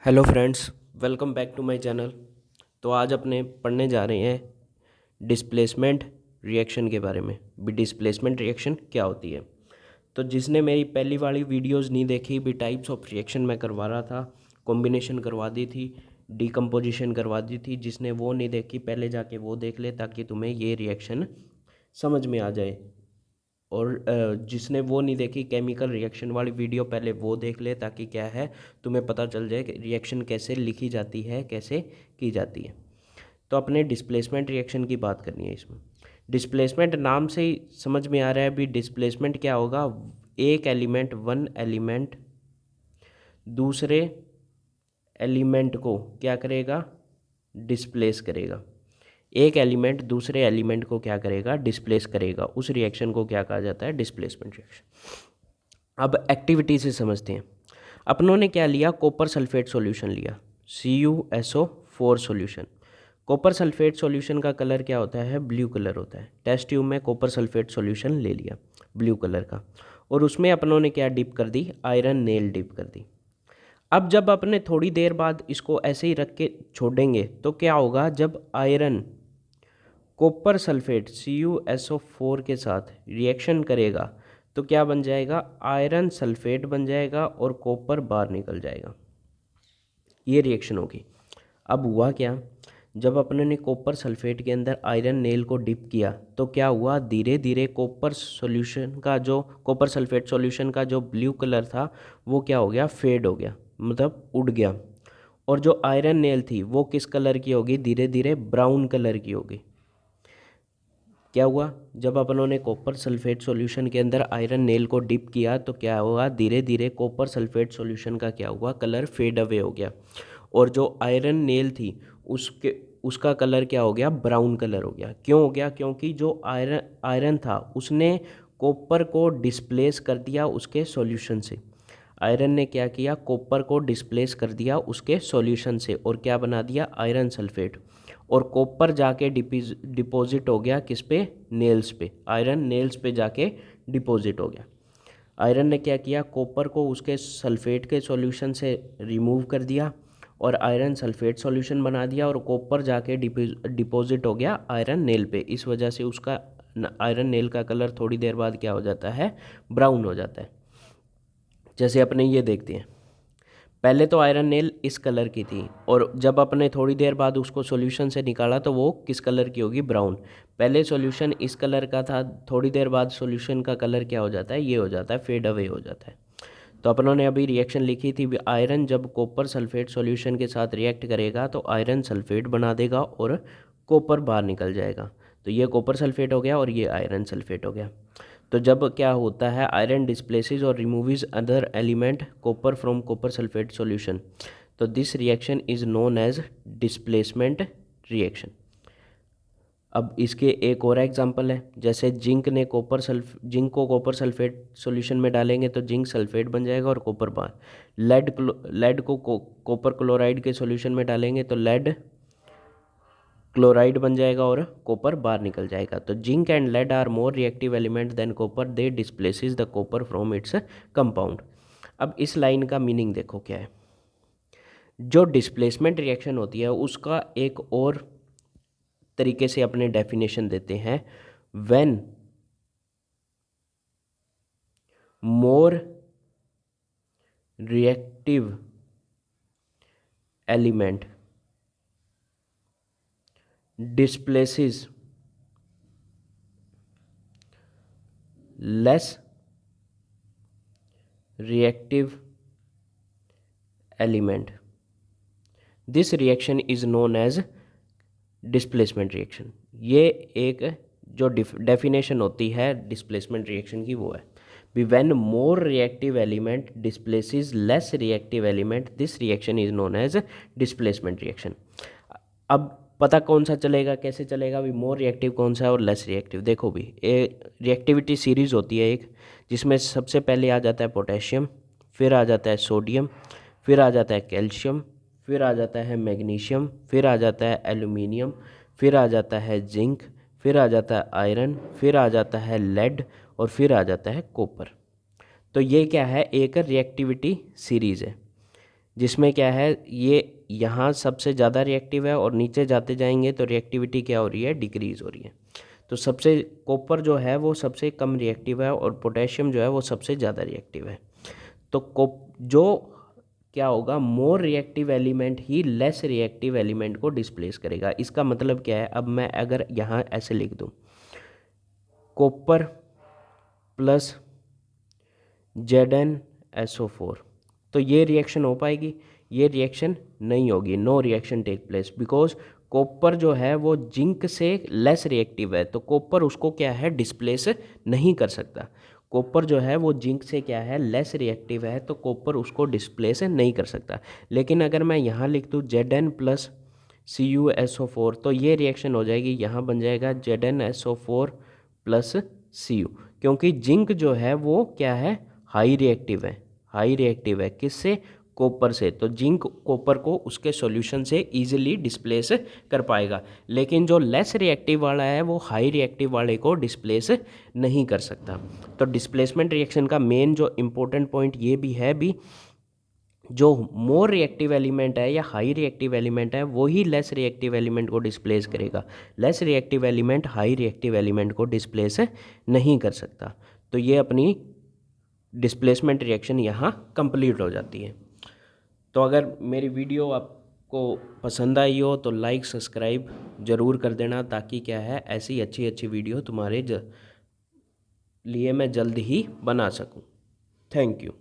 Hello friends, welcome back to my channel. तो आज अपने पढ़ने जा रहे हैं डिस्प्लेसमेंट रिएक्शन के बारे में। भी डिस्प्लेसमेंट रिएक्शन क्या होती है। तो जिसने मेरी पहली वाली वीडियोस नहीं देखी, भी टाइप्स ऑफ रिएक्शन मैं करवा रहा था, कॉम्बिनेशन करवा दी थी, डीकम्पोजिशन करवा दी थी। जिसने वो नहीं देखी पहले जाके वो देख ले, ताकि तुम्हें ये रिएक्शन समझ में आ जाए। और जिसने वो नहीं देखी केमिकल रिएक्शन वाली वीडियो, पहले वो देख ले, ताकि क्या है तुम्हें पता चल जाए कि रिएक्शन कैसे लिखी जाती है, कैसे की जाती है। तो अपने डिस्प्लेसमेंट रिएक्शन की बात करनी है। इसमें डिस्प्लेसमेंट नाम से ही समझ में आ रहा है। भी डिस्प्लेसमेंट क्या होगा, एक एलिमेंट, वन एलिमेंट दूसरे एलिमेंट को क्या करेगा, डिस्प्लेस करेगा। एक एलिमेंट दूसरे एलिमेंट को क्या करेगा, डिस्प्लेस करेगा। उस रिएक्शन को क्या कहा जाता है, डिस्प्लेसमेंट रिएक्शन। अब एक्टिविटी से समझते हैं। अपनों ने क्या लिया, कॉपर सल्फेट सॉल्यूशन लिया, CuSO4 solution. Copper sulphate solution का कलर क्या होता है, ब्लू कलर होता है। टेस्ट ट्यूब में कॉपर सल्फेट सॉल्यूशन ले लिया ब्लू कलर का, और उसमें अपनों ने क्या डिप कर दी, आयरन नेल डिप कर दी। अब जब अपने थोड़ी देर बाद इसको ऐसे ही रख के छोड़ेंगे तो क्या होगा, जब आयरन कॉपर सल्फेट CuSO4 के साथ रिएक्शन करेगा तो क्या बन जाएगा, आयरन सल्फेट बन जाएगा और कॉपर बाहर निकल जाएगा। ये रिएक्शन होगी। अब हुआ क्या, जब अपने ने कॉपर सल्फेट के अंदर आयरन नेल को डिप किया तो क्या हुआ, धीरे धीरे कॉपर सॉल्यूशन का जो कॉपर सल्फेट सॉल्यूशन का जो ब्लू कलर था वो क्या हो गया, फेड हो गया, मतलब उड़ गया। और जो आयरन नेल थी वो किस कलर की होगी, धीरे धीरे ब्राउन कलर की होगी। क्या हुआ, जब अपनों ने कॉपर सल्फेट सॉल्यूशन के अंदर आयरन नेल को डिप किया तो क्या हुआ, धीरे धीरे कॉपर सल्फेट सॉल्यूशन का क्या हुआ, कलर फेड अवे हो गया। और जो आयरन नेल थी उसका कलर क्या हो गया, ब्राउन कलर हो गया। क्यों हो गया, क्योंकि जो आयरन था उसने कॉपर को डिस्प्लेस कर दिया उसके सॉल्यूशन से। आयरन ने क्या किया, कॉपर को डिस्प्लेस कर दिया उसके सॉल्यूशन से, और क्या बना दिया, आयरन सल्फेट। और कॉपर जाके डिपॉजिट हो गया किस पे, नेल्स पे। आयरन नेल्स पे जाके डिपॉजिट हो गया। आयरन ने क्या किया, कॉपर को उसके सल्फेट के सॉल्यूशन से रिमूव कर दिया और आयरन सल्फेट सॉल्यूशन बना दिया, और कॉपर जाके डिपॉजिट हो गया आयरन नेल पे। इस वजह से उसका आयरन नेल का कलर थोड़ी देर बाद क्या हो जाता है, ब्राउन हो जाता है। जैसे अपने ये देखते हैं, पहले तो आयरन नेल इस कलर की थी, और जब अपने थोड़ी देर बाद उसको सॉल्यूशन से निकाला तो वो किस कलर की होगी, ब्राउन। पहले सॉल्यूशन इस कलर का था, थोड़ी देर बाद सॉल्यूशन का कलर क्या हो जाता है, ये हो जाता है, फेड अवे हो जाता है। तो अपनों ने अभी रिएक्शन लिखी थी, आयरन जब कॉपर सल्फेट सॉल्यूशन के साथ रिएक्ट करेगा तो आयरन सल्फेट बना देगा और कॉपर बाहर निकल जाएगा। तो ये कॉपर सल्फेट हो गया और ये आयरन सल्फेट हो गया। तो जब क्या होता है, आयरन डिस्प्लेसेस और removes other element copper from copper sulphate solution, तो this reaction is known as displacement reaction. अब इसके एक और एग्जांपल है, जैसे जिंक को कॉपर सल्फेट सॉल्यूशन में डालेंगे तो जिंक सल्फेट बन जाएगा और कॉपर बाहर। लेड को कॉपर क्लोराइड के सॉल्यूशन में डालेंगे तो लेड क्लोराइड बन जाएगा और कॉपर बाहर निकल जाएगा। तो zinc and lead are more reactive element than copper, they displaces the copper from its compound. अब इस लाइन का मीनिंग देखो क्या है। जो डिस्प्लेसमेंट रिएक्शन होती है उसका एक और तरीके से अपने डेफिनेशन देते हैं, when more reactive element displaces less reactive element, this reaction is known as displacement reaction। ये एक जो डेफिनेशन होती है डिस्प्लेसमेंट रिएक्शन की वो है, when more reactive element displaces less reactive element, this reaction is known as displacement reaction। अब पता कौन सा चलेगा, कैसे चलेगा भी, मोर रिएक्टिव कौन सा है और लेस रिएक्टिव। देखो भी, रिएक्टिविटी सीरीज होती है एक, जिसमें सबसे पहले आ जाता है पोटेशियम, फिर आ जाता है सोडियम, फिर आ जाता है कैल्शियम, फिर आ जाता है मैग्नीशियम, फिर आ जाता है एल्यूमिनियम, फिर आ जाता है जिंक, फिर आ जाता है आयरन, फिर आ जाता है लेड, और फिर आ जाता है कॉपर। तो ये क्या है, एक रिएक्टिविटी सीरीज है। जिसमें क्या है, ये यहाँ सबसे ज़्यादा रिएक्टिव है और नीचे जाते जाएंगे तो रिएक्टिविटी क्या हो रही है, डिक्रीज़ हो रही है। तो सबसे कॉपर जो है वो सबसे कम रिएक्टिव है और पोटेशियम जो है वो सबसे ज़्यादा रिएक्टिव है। तो जो क्या होगा, मोर रिएक्टिव एलिमेंट ही लेस रिएक्टिव एलिमेंट को डिस्प्लेस करेगा। इसका मतलब क्या है, अब मैं अगर यहाँ ऐसे लिख दूँ, कॉपर प्लस ZnSO4, तो ये रिएक्शन हो पाएगी? ये रिएक्शन नहीं होगी, no reaction take place, because copper जो है वो जिंक से लेस रिएक्टिव है, तो कॉपर उसको क्या है, डिस्प्लेस नहीं कर सकता। कॉपर जो है वो जिंक से क्या है, लेस रिएक्टिव है, तो कॉपर उसको डिस्प्लेस नहीं कर सकता। लेकिन अगर मैं यहाँ लिख दूँ Zn प्लस CuSO4, तो ये रिएक्शन हो जाएगी, यहाँ बन जाएगा ZnSO4 प्लस Cu, क्योंकि जिंक जो है वो क्या है, हाई रिएक्टिव है। हाई रिएक्टिव है किससे, कॉपर से, तो जिंक कॉपर को उसके सॉल्यूशन से इजीली डिस्प्लेस कर पाएगा। लेकिन जो लेस रिएक्टिव वाला है वो हाई रिएक्टिव वाले को डिस्प्लेस नहीं कर सकता। तो डिस्प्लेसमेंट रिएक्शन का मेन जो इम्पोर्टेंट पॉइंट ये भी है, भी जो मोर रिएक्टिव एलिमेंट है या हाई रिएक्टिव एलिमेंट है वो ही लेस रिएक्टिव एलिमेंट को डिस्प्लेस करेगा। Less reactive element high reactive element को डिस्प्लेस नहीं कर सकता। तो ये अपनी डिस्प्लेसमेंट रिएक्शन यहाँ कंप्लीट हो जाती है। तो अगर मेरी वीडियो आपको पसंद आई हो तो लाइक सब्सक्राइब ज़रूर कर देना, ताकि क्या है, ऐसी अच्छी अच्छी वीडियो तुम्हारे लिए मैं जल्द ही बना सकूं। Thank you.